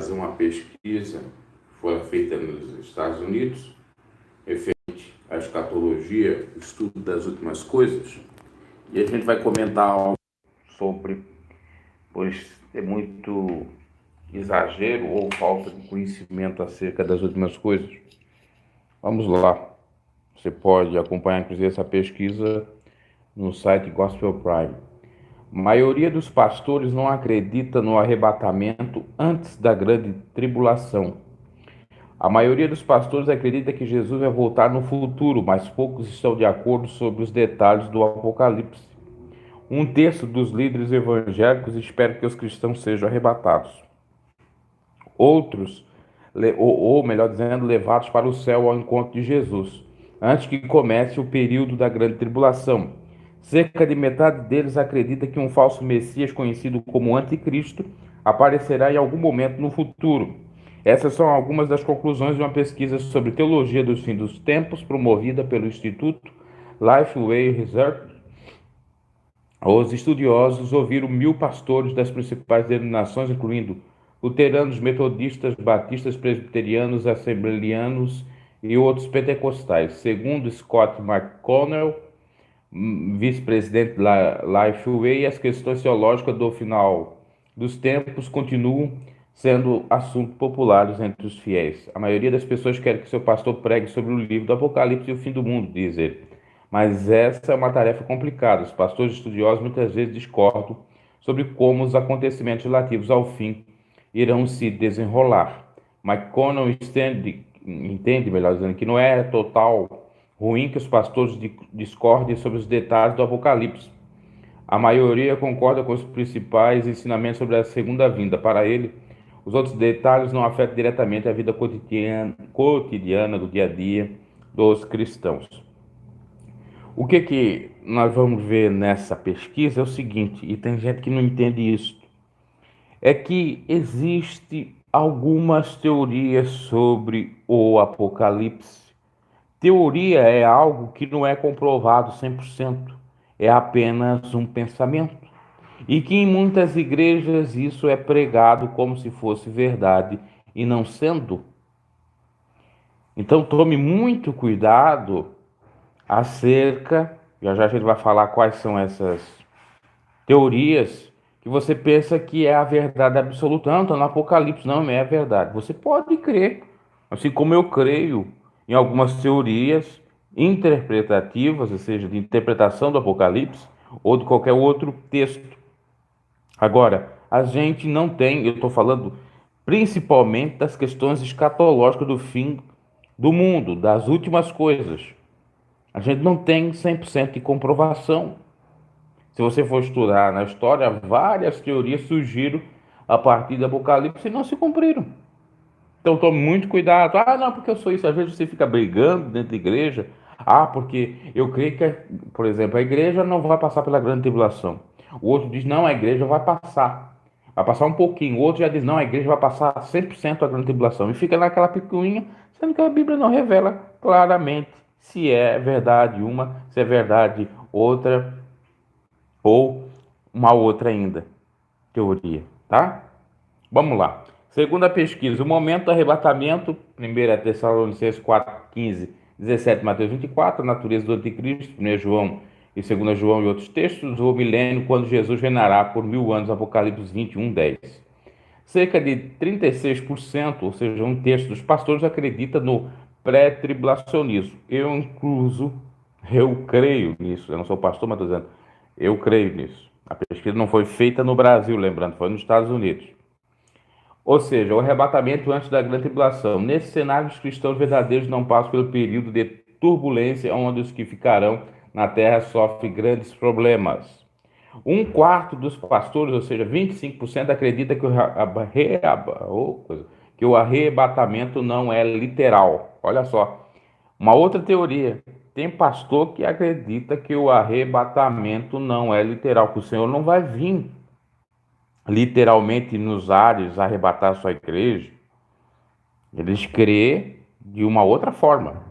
trazer uma pesquisa que foi feita nos Estados Unidos, referente à escatologia, o estudo das últimas coisas, e a gente vai comentar algo sobre, pois é muito exagero ou falta de conhecimento acerca das últimas coisas. Vamos lá. Você pode acompanhar, inclusive, essa pesquisa no site Gospel Prime. A maioria dos pastores não acredita no arrebatamento antes da grande tribulação. A maioria dos pastores acredita que Jesus vai voltar no futuro, mas poucos estão de acordo sobre os detalhes do Apocalipse. Um terço dos líderes evangélicos espera que os cristãos sejam arrebatados. Outros, ou melhor dizendo, levados para o céu ao encontro de Jesus, antes que comece o período da grande tribulação. Cerca de metade deles acredita que um falso Messias, conhecido como Anticristo, aparecerá em algum momento no futuro. Essas são algumas das conclusões de uma pesquisa sobre teologia dos fins dos tempos, promovida pelo Instituto Lifeway Research. Os estudiosos ouviram 1.000 pastores das principais denominações, incluindo luteranos, metodistas, batistas, presbiterianos, assembleanos e outros pentecostais. Segundo Scott McConnell, vice-presidente da Lifeway, as questões teológicas do final dos tempos continuam sendo assuntos populares entre os fiéis. A maioria das pessoas quer que seu pastor pregue sobre o livro do Apocalipse e o fim do mundo, diz ele. Mas essa é uma tarefa complicada. Os pastores estudiosos muitas vezes discordam sobre como os acontecimentos relativos ao fim irão se desenrolar. McConnell entende, melhor dizendo, que não é total ruim que os pastores discordem sobre os detalhes do Apocalipse. A maioria concorda com os principais ensinamentos sobre a segunda vinda. Para ele, os outros detalhes não afetam diretamente a vida cotidiana do dia a dia dos cristãos. O que nós vamos ver nessa pesquisa é o seguinte, e tem gente que não entende isso, é que existe algumas teorias sobre o Apocalipse. Teoria é algo que não é comprovado 100%, é apenas um pensamento. E que em muitas igrejas isso é pregado como se fosse verdade e não sendo. Então tome muito cuidado acerca, já a gente vai falar quais são essas teorias que você pensa que é a verdade absoluta. Não, está no Apocalipse, não é a verdade. Você pode crer, assim como eu creio em algumas teorias interpretativas, ou seja, de interpretação do Apocalipse ou de qualquer outro texto. Agora, a gente não tem, eu estou falando principalmente das questões escatológicas do fim do mundo, das últimas coisas. A gente não tem 100% de comprovação. Se você for estudar na história, várias teorias surgiram a partir do Apocalipse e não se cumpriram. Então tome muito cuidado. Ah, não, porque eu sou isso. Às vezes você fica brigando dentro da igreja. Ah, porque eu creio que, por exemplo, a igreja não vai passar pela grande tribulação. O outro diz, não, a igreja vai passar. Vai passar um pouquinho. O outro já diz, não, a igreja vai passar 100% a grande tribulação. E fica naquela picuinha, sendo que a Bíblia não revela claramente se é verdade uma, se é verdade outra, ou uma outra ainda. Teoria, tá? Vamos lá. Segundo a pesquisa, o momento do arrebatamento, 1 Tessalonicenses 4:15, 17, Mateus 24, a natureza do anticristo, 1 João e 2 João e outros textos, o milênio, quando Jesus reinará por 1000 anos, Apocalipse 21:10. Cerca de 36%, ou seja, um terço dos pastores acredita no pré-tribulacionismo. Eu creio nisso. Eu não sou pastor, mas estou dizendo, eu creio nisso. A pesquisa não foi feita no Brasil, lembrando, foi nos Estados Unidos. Ou seja, o arrebatamento antes da grande tribulação. Nesse cenário, os cristãos verdadeiros não passam pelo período de turbulência onde os que ficarão na terra sofrem grandes problemas. Um quarto dos pastores, ou seja, 25%, acredita que o arrebatamento não é literal. Olha só, uma outra teoria. Tem pastor que acredita que o arrebatamento não é literal, que o Senhor não vai vir literalmente nos ares arrebatar a sua igreja. Eles crêem de uma outra forma.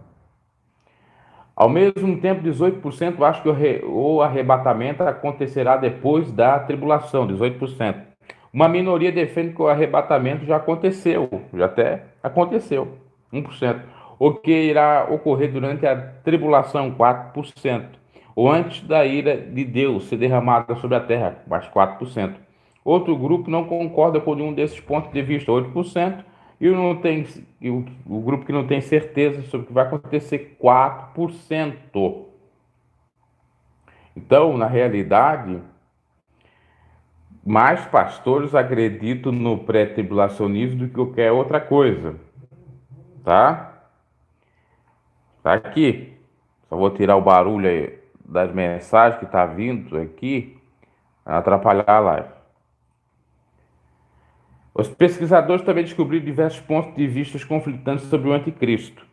Ao mesmo tempo, 18% acham que o arrebatamento acontecerá depois da tribulação, 18%. Uma minoria defende que o arrebatamento já aconteceu, já até aconteceu, 1%. O que irá ocorrer durante a tribulação, 4%. Ou antes da ira de Deus ser derramada sobre a terra, mais 4%. Outro grupo não concorda com nenhum desses pontos de vista, 8%. E não tem, o grupo que não tem certeza sobre o que vai acontecer, 4%. Então, na realidade, mais pastores acreditam no pré-tribulacionismo do que qualquer outra coisa, tá? Tá aqui. Só vou tirar o barulho aí das mensagens que tá vindo aqui, para atrapalhar a live. Os pesquisadores também descobriram diversos pontos de vista conflitantes sobre o anticristo.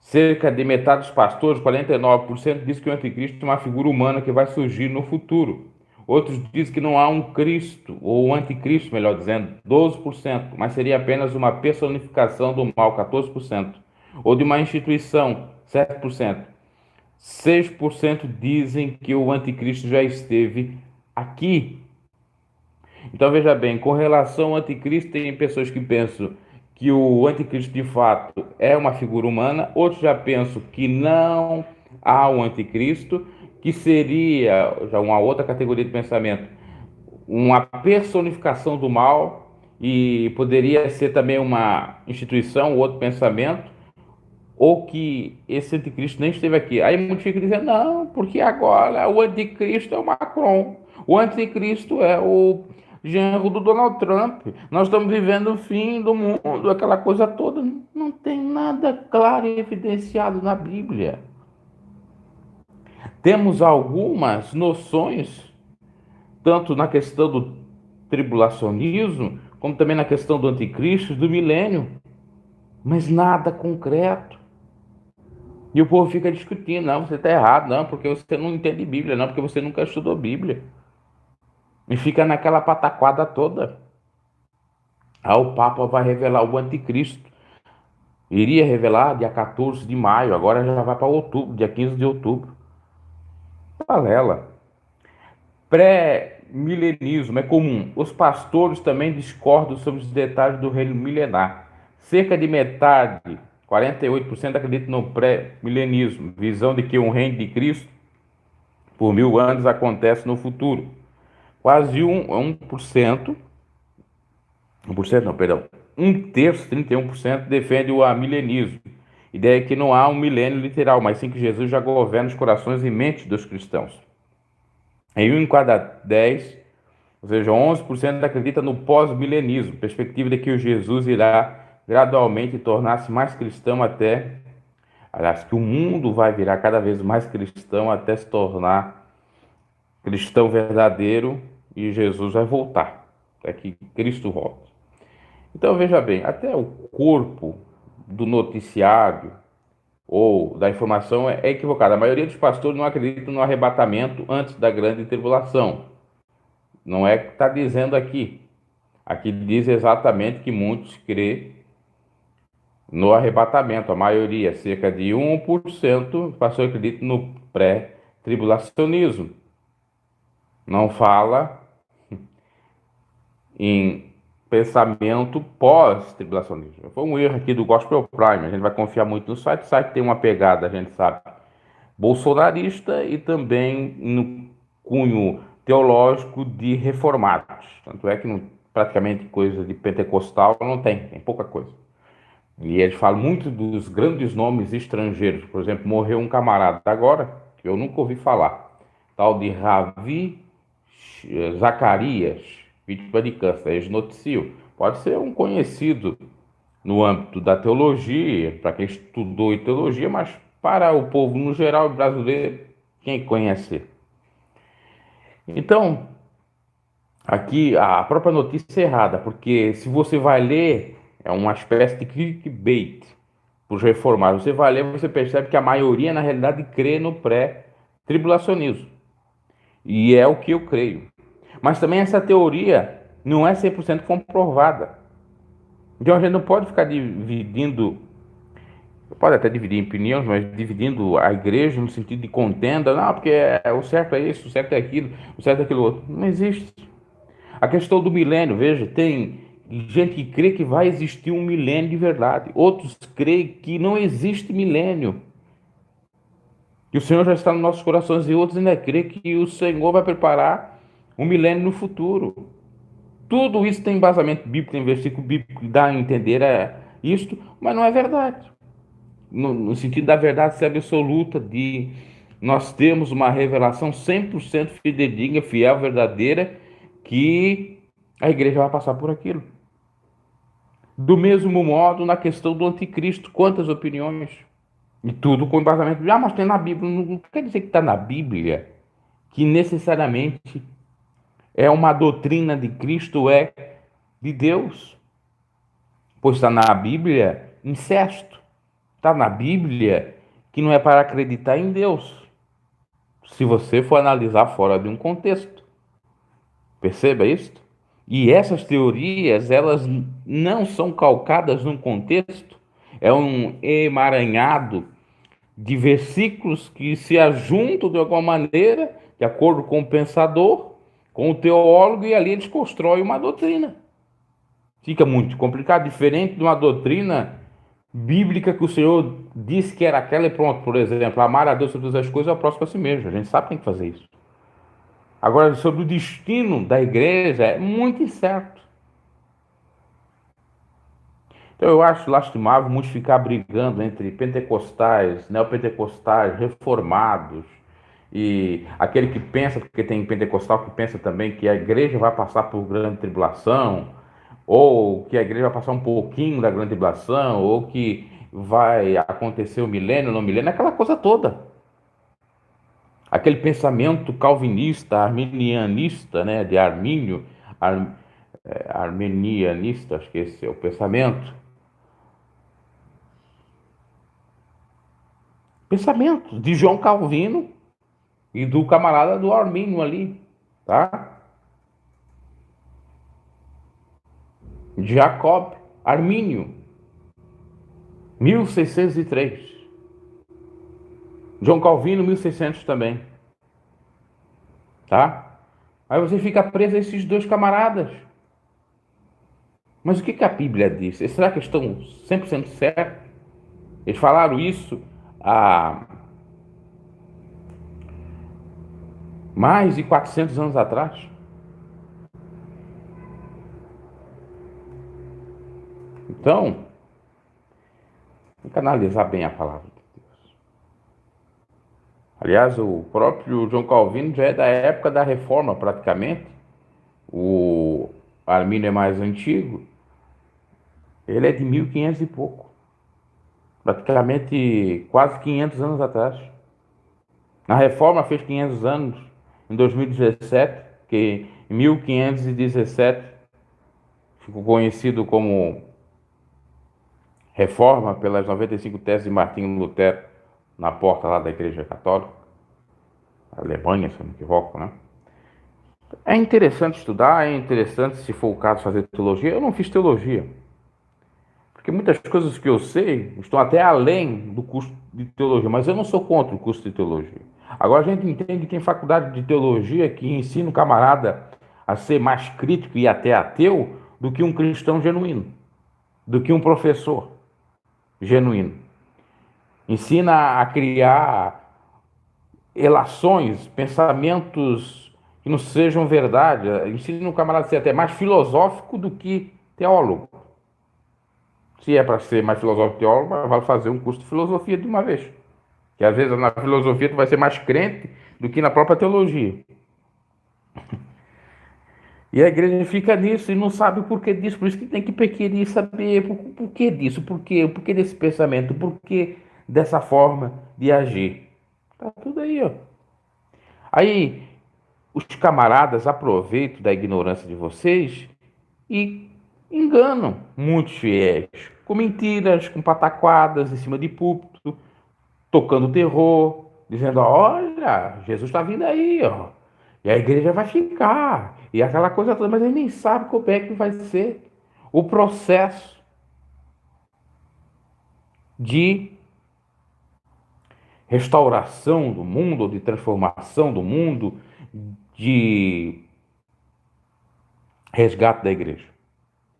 Cerca de metade dos pastores, 49%, diz que o anticristo é uma figura humana que vai surgir no futuro. Outros dizem que não há um Cristo, ou um anticristo, melhor dizendo, 12%, mas seria apenas uma personificação do mal, 14%, ou de uma instituição, 7%. 6% dizem que o anticristo já esteve aqui. Então veja bem, com relação ao anticristo, tem pessoas que pensam que o anticristo de fato é uma figura humana, outros já pensam que não há um anticristo, que seria já uma outra categoria de pensamento, uma personificação do mal e poderia ser também uma instituição, outro pensamento, ou que esse anticristo nem esteve aqui. Aí muitos ficam dizendo, não, porque agora o anticristo é o Macron, o anticristo é o genro do Donald Trump, nós estamos vivendo o fim do mundo, aquela coisa toda. Não tem nada claro e evidenciado na Bíblia. Temos algumas noções, tanto na questão do tribulacionismo, como também na questão do anticristo, do milênio, mas nada concreto. E o povo fica discutindo, não, você está errado, não, porque você não entende Bíblia, não, porque você nunca estudou Bíblia. E fica naquela pataquada toda. Aí o Papa vai revelar o anticristo. Iria revelar dia 14 de maio, agora já vai para outubro, dia 15 de outubro. Balela. Pré-milenismo é comum. Os pastores também discordam sobre os detalhes do reino milenar. Cerca de metade, 48%, acredita no pré-milenismo, visão de que um reino de Cristo por 1000 anos acontece no futuro. Quase 1%, 1% não, perdão, um terço, 31%, defende o amilenismo. Ideia que não há um milênio literal, mas sim que Jesus já governa os corações e mentes dos cristãos. Em 1 em cada 10, ou seja, 11% acredita no pós-milenismo, perspectiva de que o Jesus irá gradualmente tornar-se mais cristão até, aliás, que o mundo vai virar cada vez mais cristão até se tornar cristão verdadeiro e Jesus vai voltar, até que Cristo volte. Então veja bem, até o corpo do noticiário ou da informação é equivocado. A maioria dos pastores não acredita no arrebatamento antes da grande tribulação. Não é o que está dizendo aqui. Aqui diz exatamente que muitos crê no arrebatamento. A maioria, cerca de 1%, pastor acredita no pré-tribulacionismo. Não fala em pensamento pós-tribulacionismo. Foi um erro aqui do Gospel Prime. A gente vai confiar muito no site. O site tem uma pegada, a gente sabe, bolsonarista e também no cunho teológico de reformados. Tanto é que não, praticamente coisa de pentecostal não tem pouca coisa. E eles falam muito dos grandes nomes estrangeiros. Por exemplo, morreu um camarada agora, que eu nunca ouvi falar, tal de Ravi Zacarias, vítima de câncer. Eles noticiam. Pode ser um conhecido no âmbito da teologia, para quem estudou teologia, mas para o povo no geral brasileiro, quem conhece? Então, aqui a própria notícia é errada, porque se você vai ler, é uma espécie de clickbait para os reformados. Você vai ler, você percebe que a maioria, na realidade, crê no pré-tribulacionismo. E é o que eu creio. Mas também essa teoria não é 100% comprovada. Então a gente não pode ficar dividindo, pode até dividir em opiniões, mas dividindo a igreja no sentido de contenda, não, porque o certo é isso, o certo é aquilo, o certo é aquilo outro. Não existe. A questão do milênio, veja, tem gente que crê que vai existir um milênio de verdade. Outros creem que não existe milênio, que o Senhor já está nos nossos corações, e outros ainda creem que o Senhor vai preparar um milênio no futuro. Tudo isso tem embasamento bíblico, tem versículo bíblico que dá a entender isto, mas não é verdade. No sentido da verdade absoluta, de nós temos uma revelação 100% fidedigna, fiel, verdadeira, que a igreja vai passar por aquilo. Do mesmo modo, na questão do anticristo, quantas opiniões? E tudo com embasamento. Ah, mas tem na Bíblia. Não quer dizer que está na Bíblia que necessariamente é uma doutrina de Cristo, é de Deus. Pois está na Bíblia incesto. Está na Bíblia que não é para acreditar em Deus, se você for analisar fora de um contexto. Perceba isso? E essas teorias, elas não são calcadas num contexto, é um emaranhado de versículos que se ajuntam de alguma maneira, de acordo com o pensador, com o teólogo, e ali eles constroem uma doutrina. Fica muito complicado, diferente de uma doutrina bíblica que o Senhor disse que era aquela e pronto. Por exemplo, amar a Deus sobre todas as coisas é o próximo a si mesmo. A gente sabe que tem que fazer isso. Agora, sobre o destino da igreja, é muito incerto. Então, eu acho lastimável muitos ficar brigando entre pentecostais, neopentecostais, reformados, e aquele que pensa, porque tem pentecostal que pensa também que a igreja vai passar por grande tribulação, ou que a igreja vai passar um pouquinho da grande tribulação, ou que vai acontecer o milênio, não milênio, aquela coisa toda. Aquele pensamento calvinista, arminianista, né, de Armínio, armenianista, acho que esse é o pensamento. Pensamento de João Calvino e do camarada do Armínio ali, tá? Jacob Armínio, 1603. João Calvino, 1600 também, tá? Aí você fica preso a esses dois camaradas. Mas o que a Bíblia diz? Será que estão 100% certos? Eles falaram isso há mais de 400 anos atrás. Então, tem que analisar bem a palavra de Deus. Aliás, o próprio João Calvino já é da época da Reforma, praticamente. O Armínio é mais antigo. Ele é de 1500 e pouco. Praticamente quase 500 anos atrás. A Reforma fez 500 anos em 2017, que em 1517 ficou conhecido como Reforma pelas 95 teses de Martinho Lutero na porta lá da Igreja Católica, Alemanha, se eu não me equivoco, né? É interessante estudar, é interessante, se for o caso, fazer teologia. Eu não fiz teologia, porque muitas coisas que eu sei estão até além do curso de teologia, mas eu não sou contra o curso de teologia. Agora a gente entende que tem faculdade de teologia que ensina o camarada a ser mais crítico e até ateu do que um cristão genuíno, do que um professor genuíno. Ensina a criar relações, pensamentos que não sejam verdade. Ensina o camarada a ser até mais filosófico do que teólogo. Se é para ser mais filosófico que teólogo, vai fazer um curso de filosofia de uma vez. Que às vezes na filosofia tu vai ser mais crente do que na própria teologia. E a igreja fica nisso e não sabe o porquê disso. Por isso que tem que querer saber o porquê disso, o porquê desse pensamento, o porquê dessa forma de agir. Tá tudo aí, ó. Aí os camaradas aproveitam da ignorância de vocês e enganam muitos fiéis com mentiras, com pataquadas em cima de púlpito, tocando terror, dizendo: olha, Jesus está vindo aí, ó, e a igreja vai ficar, e aquela coisa toda, mas ele nem sabe como é que vai ser o processo de restauração do mundo, de transformação do mundo, de resgate da igreja?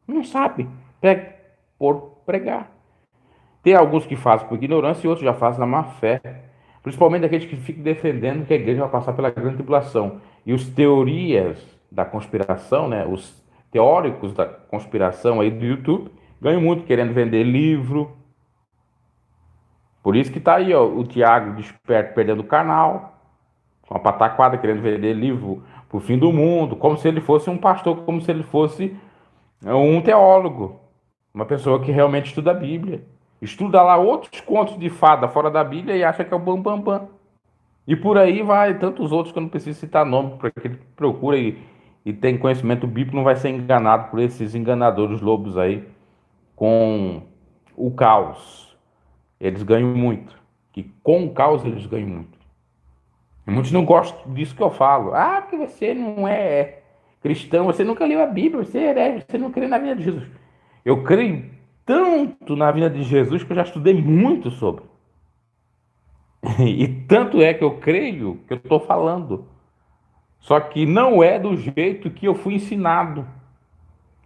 Não sabe. Por pregar. Tem alguns que fazem por ignorância e outros já fazem na má fé. Principalmente aqueles que ficam defendendo que a igreja vai passar pela grande tribulação. E os teorias da conspiração, né, os teóricos da conspiração aí do YouTube, ganham muito querendo vender livro. Por isso que tá aí, ó, o Tiago Desperto perdendo o canal, com a pataquada querendo vender livro pro fim do mundo, como se ele fosse um pastor, como se ele fosse um teólogo, uma pessoa que realmente estuda a Bíblia. Estuda lá outros contos de fada fora da Bíblia e acha que é o bam bam bam. E por aí vai tantos outros que eu não preciso citar nome, para que ele procura e tem conhecimento bíblico, não vai ser enganado por esses enganadores lobos aí com o caos. Eles ganham muito. Que com o caos eles ganham muito. E muitos não gostam disso que eu falo. Ah, porque você não é cristão, você nunca leu a Bíblia, você é herege, você não crê na vida de Jesus. Eu creio tanto na vida de Jesus que eu já estudei muito sobre. E tanto é que eu creio que eu estou falando. Só que não é do jeito que eu fui ensinado.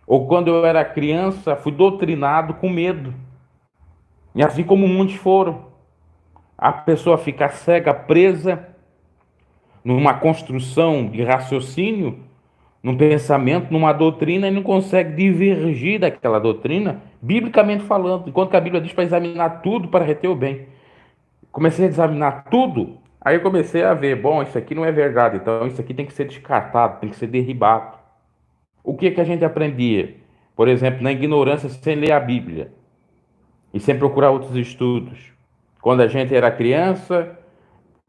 Ou quando eu era criança, fui doutrinado com medo. E assim como muitos foram. A pessoa fica cega, presa numa construção de raciocínio, num pensamento, numa doutrina e não consegue divergir daquela doutrina, biblicamente falando. Enquanto que a Bíblia diz para examinar tudo para reter o bem. Comecei a examinar tudo, aí eu comecei a ver, bom, isso aqui não é verdade, então isso aqui tem que ser descartado, tem que ser derribado. O que que a gente aprendia? Por exemplo, na ignorância sem ler a Bíblia e sem procurar outros estudos. Quando a gente era criança,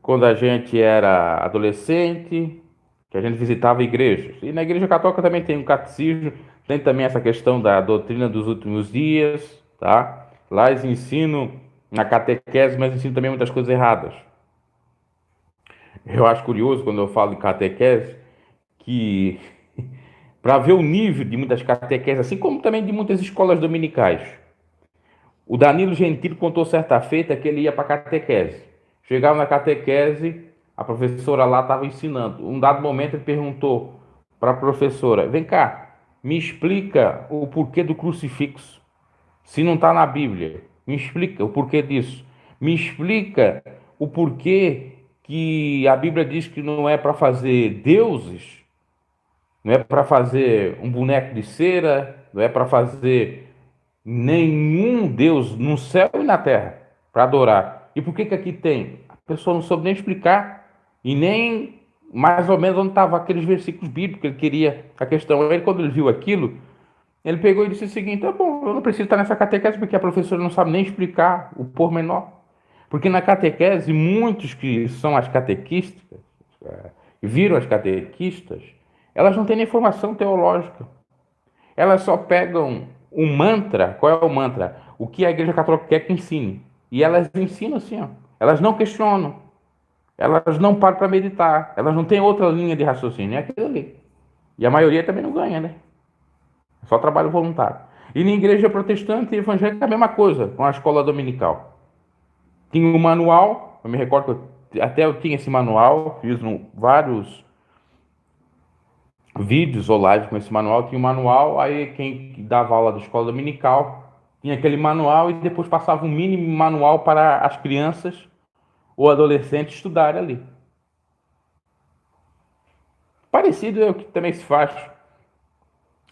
quando a gente era adolescente, que a gente visitava igrejas. E na igreja católica também tem um catecismo, tem também essa questão da doutrina dos últimos dias, tá? Lá eles ensinam na catequese, mas ensinam também muitas coisas erradas. Eu acho curioso quando eu falo de catequese que para ver o nível de muitas catequeses, assim como também de muitas escolas dominicais. O Danilo Gentili contou certa feita que ele ia para a catequese. Chegava na catequese, a professora lá estava ensinando. Um dado momento ele perguntou para a professora: Vem cá, me explica o porquê do crucifixo. Se não está na Bíblia, me explica o porquê disso. Me explica o porquê que a Bíblia diz que não é para fazer deuses, não é para fazer um boneco de cera, não é para fazer nenhum Deus no céu e na terra para adorar. E por que que aqui tem? A pessoa não soube nem explicar e nem mais ou menos onde estavam aqueles versículos bíblicos que ele queria a questão. Ele, quando ele viu aquilo, ele pegou e disse o seguinte: tá bom, eu não preciso estar nessa catequese porque a professora não sabe nem explicar o pormenor. Porque na catequese, muitos que são as catequistas, viram as catequistas, elas não têm nem formação teológica. Elas só pegam um mantra. Qual é o mantra? O que a Igreja Católica quer que ensine. E elas ensinam assim, ó. Elas não questionam. Elas não param para meditar. Elas não têm outra linha de raciocínio. É aquilo ali. E a maioria também não ganha, né? É só trabalho voluntário. E na igreja protestante e evangélica é a mesma coisa, com a escola dominical. Tinha um manual, eu me recordo que até eu tinha esse manual, fiz vários vídeos ou lives com esse manual, tinha um manual, aí quem dava aula da escola dominical tinha aquele manual e depois passava um mini manual para as crianças ou adolescentes estudarem ali. Parecido é o que também se faz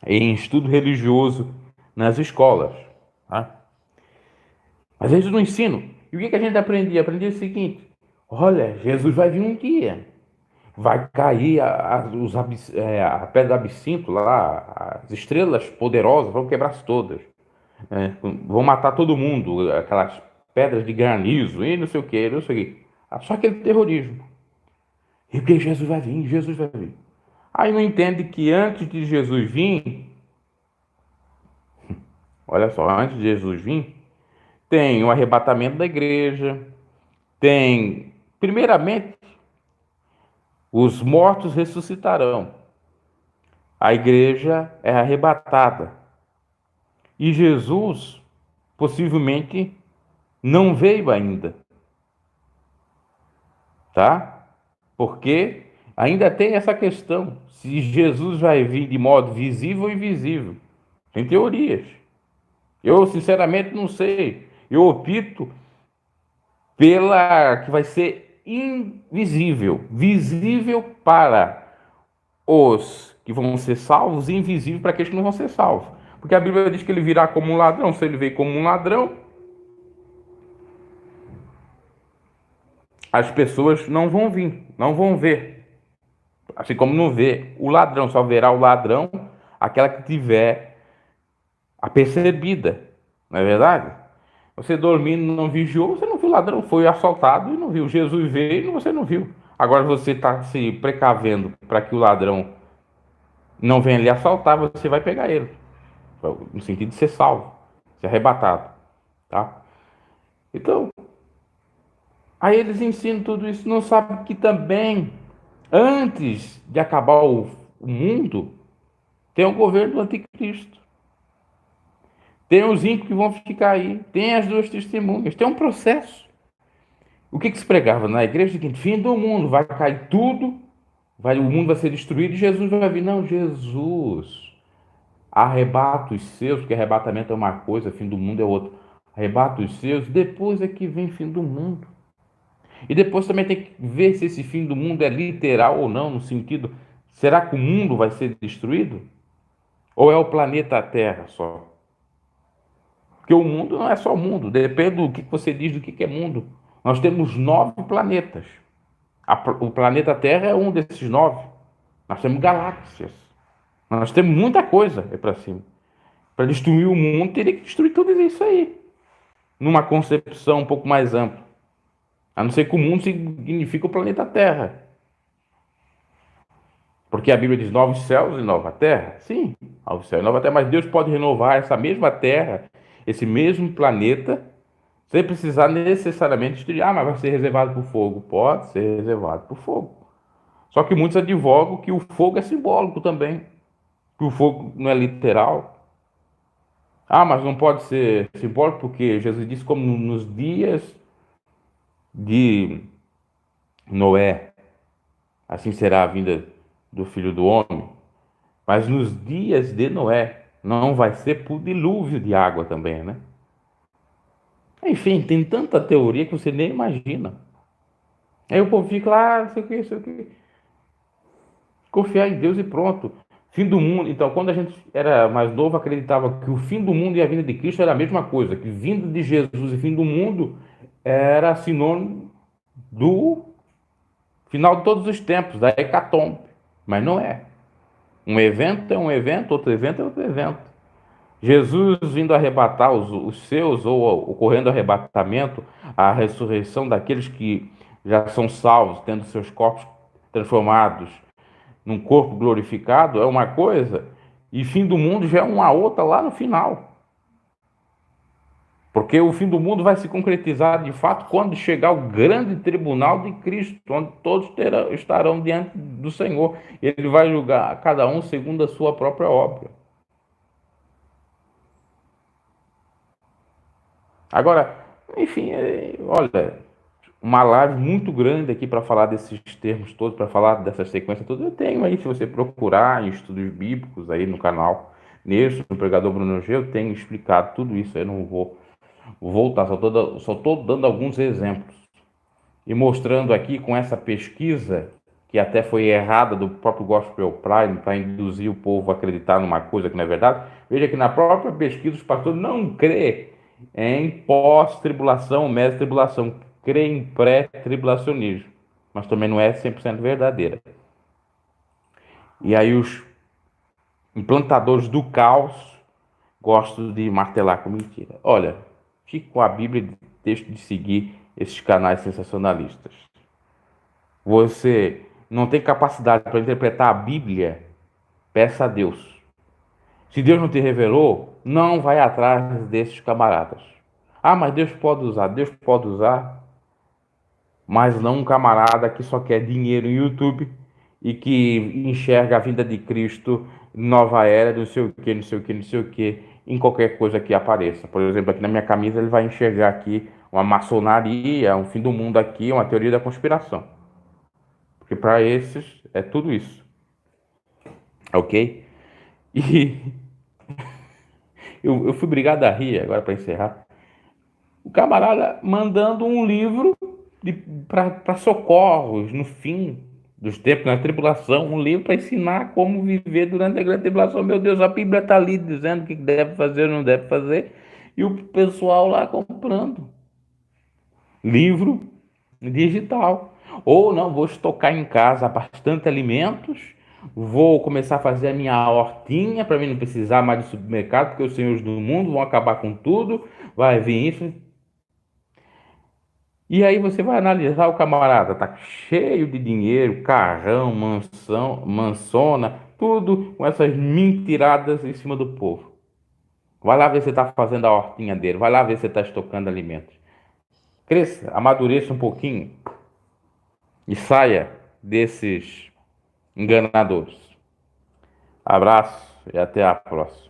em estudo religioso nas escolas. Tá? Às vezes no ensino. E o que a gente aprendia? Aprendia o seguinte: olha, Jesus vai vir um dia. Vai cair a pedra do absinto lá, as estrelas poderosas vão quebrar todas. Vão matar todo mundo, aquelas pedras de granizo e não sei o que, não sei o que. Só aquele terrorismo. E porque Jesus vai vir, Jesus vai vir. Aí não entende que antes de Jesus vir, olha só, antes de Jesus vir, tem o arrebatamento da igreja, tem, primeiramente, os mortos ressuscitarão. A igreja é arrebatada. E Jesus possivelmente não veio ainda. Tá? Porque Ainda tem essa questão, se Jesus vai vir de modo visível ou invisível. Tem teorias. Eu, sinceramente, não sei. Eu opto pela que vai ser invisível, visível para os que vão ser salvos e invisível para aqueles que não vão ser salvos. Porque a Bíblia diz que ele virá como um ladrão. Se ele veio como um ladrão, as pessoas não vão vir, não vão ver. Assim como não vê o ladrão, só verá o ladrão aquela que tiver apercebida, não é verdade? Você dormindo, não vigiou, você não viu o ladrão, foi assaltado e não viu. Jesus veio e você não viu. Agora você está se precavendo para que o ladrão não venha lhe assaltar, você vai pegar ele. No sentido de ser salvo, ser arrebatado. Tá? Então, aí eles ensinam tudo isso, não sabem que também, antes de acabar o mundo, tem o governo do anticristo. Tem os ímpios que vão ficar aí. Tem as duas testemunhas. Tem um processo. O que se pregava na igreja é o seguinte: fim do mundo, vai cair tudo, o mundo vai ser destruído e Jesus vai vir. Não, Jesus arrebata os seus, porque arrebatamento é uma coisa, fim do mundo é outra. Arrebata os seus, depois é que vem fim do mundo. E depois também tem que ver se esse fim do mundo é literal ou não, no sentido, será que o mundo vai ser destruído? Ou é o planeta Terra só? Porque o mundo não é só o mundo, depende do que você diz do que é mundo. Nós temos 9 planetas. O planeta Terra é um desses 9. Nós temos galáxias. Nós temos muita coisa para cima. Para destruir o mundo, teria que destruir tudo isso aí. Numa concepção um pouco mais ampla. A não ser que o mundo significa o planeta Terra. Porque a Bíblia diz novos céus e nova terra. Sim, novos céus e nova terra. Mas Deus pode renovar essa mesma terra, esse mesmo planeta, sem precisar necessariamente destruir. Ah, mas vai ser reservado por fogo. Pode ser reservado por fogo. Só que muitos advogam que o fogo é simbólico também. Que o fogo não é literal. Ah, mas não pode ser simbólico porque Jesus disse como nos dias de Noé, assim será a vinda do Filho do Homem. Mas nos dias de Noé não vai ser por dilúvio de água também, né? Enfim, tem tanta teoria que você nem imagina. Aí o povo fica lá, não sei o que, isso aqui. Confiar em Deus e pronto. Fim do mundo. Então, quando a gente era mais novo, acreditava que o fim do mundo e a vinda de Cristo era a mesma coisa, que vinda de Jesus e fim do mundo era sinônimo do final de todos os tempos, da hecatombe. Mas não é. Um evento é um evento, outro evento é outro evento. Jesus vindo arrebatar os seus, ou ocorrendo arrebatamento, a ressurreição daqueles que já são salvos, tendo seus corpos transformados num corpo glorificado, é uma coisa, e fim do mundo já é uma outra lá no final. Porque o fim do mundo vai se concretizar de fato quando chegar o grande tribunal de Cristo, onde todos estarão diante do Senhor. Ele vai julgar cada um segundo a sua própria obra. Agora, enfim, olha, uma live muito grande aqui para falar desses termos todos, para falar dessas sequências todas. Eu tenho aí, se você procurar em estudos bíblicos aí no canal, nesse, no Pregador Bruno G, eu tenho explicado tudo isso. Eu não vou voltar, só estou dando alguns exemplos. E mostrando aqui com essa pesquisa, que até foi errada do próprio Gospel Prime, para induzir o povo a acreditar numa coisa que não é verdade. Veja que na própria pesquisa os pastores não crê em pós-tribulação, meia-tribulação, crê em pré-tribulacionismo, mas também não é 100% verdadeira. E aí os implantadores do caos gostam de martelar com mentira. Olha, fique com a Bíblia e deixe de seguir esses canais sensacionalistas. Você não tem capacidade para interpretar a Bíblia, peça a Deus. Se Deus não te revelou, não vai atrás desses camaradas. Ah, mas Deus pode usar, mas não um camarada que só quer dinheiro no YouTube e que enxerga a vinda de Cristo, nova era, não sei o que, não sei o que, não sei o que, em qualquer coisa que apareça. Por exemplo, aqui na minha camisa ele vai enxergar aqui uma maçonaria, um fim do mundo aqui, uma teoria da conspiração. Porque para esses É tudo isso, ok? E eu fui obrigado a rir, agora para encerrar. O camarada mandando um livro para socorros no fim dos tempos, na tribulação, um livro para ensinar como viver durante a grande tribulação. Meu Deus, a Bíblia está ali dizendo o que deve fazer ou não deve fazer, e o pessoal lá comprando livro digital. Ou não, vou estocar em casa bastante alimentos, vou começar a fazer a minha hortinha para mim não precisar mais do supermercado, porque os senhores do mundo vão acabar com tudo, vai vir isso. E aí você vai analisar o camarada, tá cheio de dinheiro, carrão, mansão, mansona, tudo com essas mentiradas em cima do povo. Vai lá ver se está fazendo a hortinha dele, vai lá ver se está estocando alimentos. Cresça, amadureça um pouquinho e saia desses enganadores. Abraço e até a próxima.